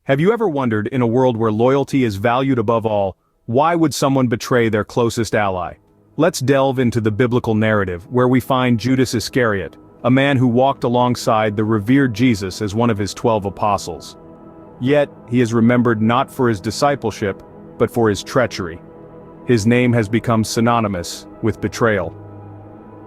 Have you ever wondered, in a world where loyalty is valued above all, why would someone betray their closest ally? Let's delve into the biblical narrative, where we find Judas Iscariot, a man who walked alongside the revered Jesus as one of his 12 apostles. Yet, he is remembered not for his discipleship, but for his treachery. His name has become synonymous with betrayal.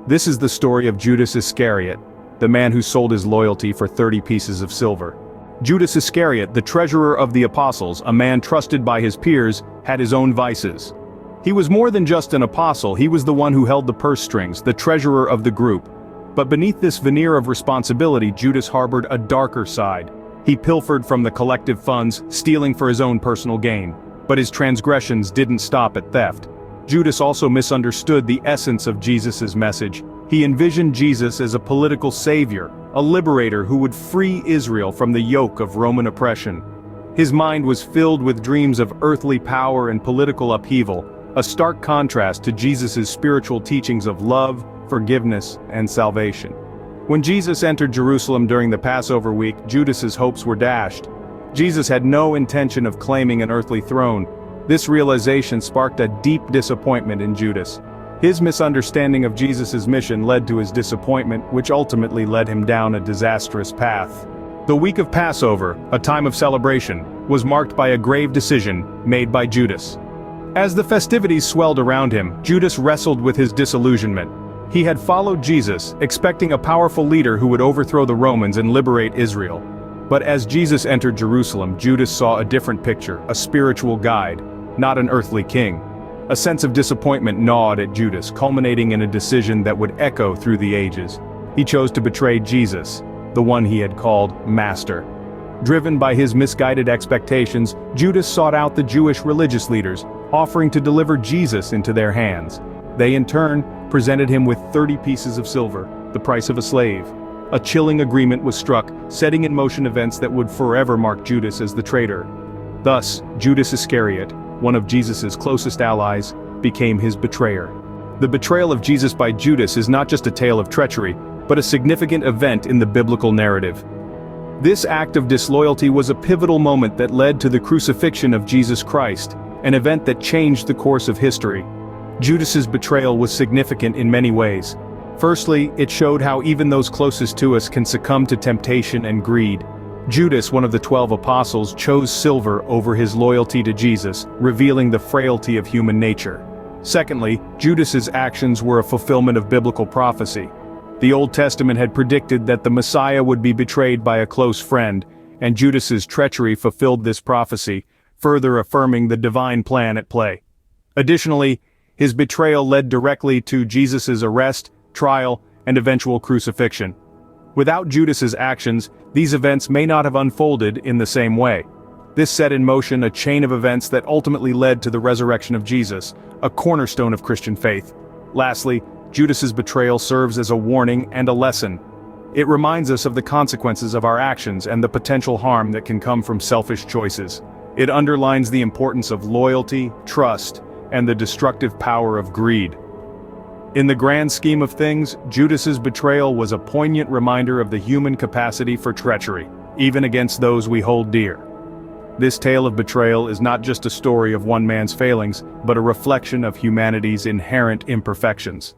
This is the story of Judas Iscariot, the man who sold his loyalty for 30 pieces of silver. Judas Iscariot, the treasurer of the apostles, a man trusted by his peers, had his own vices. He was more than just an apostle, he was the one who held the purse strings, the treasurer of the group. But beneath this veneer of responsibility, Judas harbored a darker side. He pilfered from the collective funds, stealing for his own personal gain. But his transgressions didn't stop at theft. Judas also misunderstood the essence of Jesus' message. He envisioned Jesus as a political savior, a liberator who would free Israel from the yoke of Roman oppression. His mind was filled with dreams of earthly power and political upheaval, a stark contrast to Jesus' spiritual teachings of love, forgiveness, and salvation. When Jesus entered Jerusalem during the Passover week, Judas's hopes were dashed. Jesus had no intention of claiming an earthly throne. This realization sparked a deep disappointment in Judas. His misunderstanding of Jesus' mission led to his disappointment, which ultimately led him down a disastrous path. The week of Passover, a time of celebration, was marked by a grave decision made by Judas. As the festivities swelled around him, Judas wrestled with his disillusionment. He had followed Jesus, expecting a powerful leader who would overthrow the Romans and liberate Israel. But as Jesus entered Jerusalem, Judas saw a different picture, a spiritual guide, not an earthly king. A sense of disappointment gnawed at Judas, culminating in a decision that would echo through the ages. He chose to betray Jesus, the one he had called Master. Driven by his misguided expectations, Judas sought out the Jewish religious leaders, offering to deliver Jesus into their hands. They in turn presented him with 30 pieces of silver, the price of a slave. A chilling agreement was struck, setting in motion events that would forever mark Judas as the traitor. Thus, Judas Iscariot, one of Jesus' closest allies, became his betrayer. The betrayal of Jesus by Judas is not just a tale of treachery, but a significant event in the biblical narrative. This act of disloyalty was a pivotal moment that led to the crucifixion of Jesus Christ, an event that changed the course of history. Judas's betrayal was significant in many ways. Firstly, it showed how even those closest to us can succumb to temptation and greed. Judas, one of the 12 apostles, chose silver over his loyalty to Jesus, revealing the frailty of human nature. Secondly, Judas's actions were a fulfillment of biblical prophecy. The Old Testament had predicted that the Messiah would be betrayed by a close friend, and Judas's treachery fulfilled this prophecy, further affirming the divine plan at play. Additionally, his betrayal led directly to Jesus' arrest, trial, and eventual crucifixion. Without Judas's actions, these events may not have unfolded in the same way. This set in motion a chain of events that ultimately led to the resurrection of Jesus, a cornerstone of Christian faith. Lastly, Judas's betrayal serves as a warning and a lesson. It reminds us of the consequences of our actions and the potential harm that can come from selfish choices. It underlines the importance of loyalty, trust, and the destructive power of greed. In the grand scheme of things, Judas's betrayal was a poignant reminder of the human capacity for treachery, even against those we hold dear. This tale of betrayal is not just a story of one man's failings, but a reflection of humanity's inherent imperfections.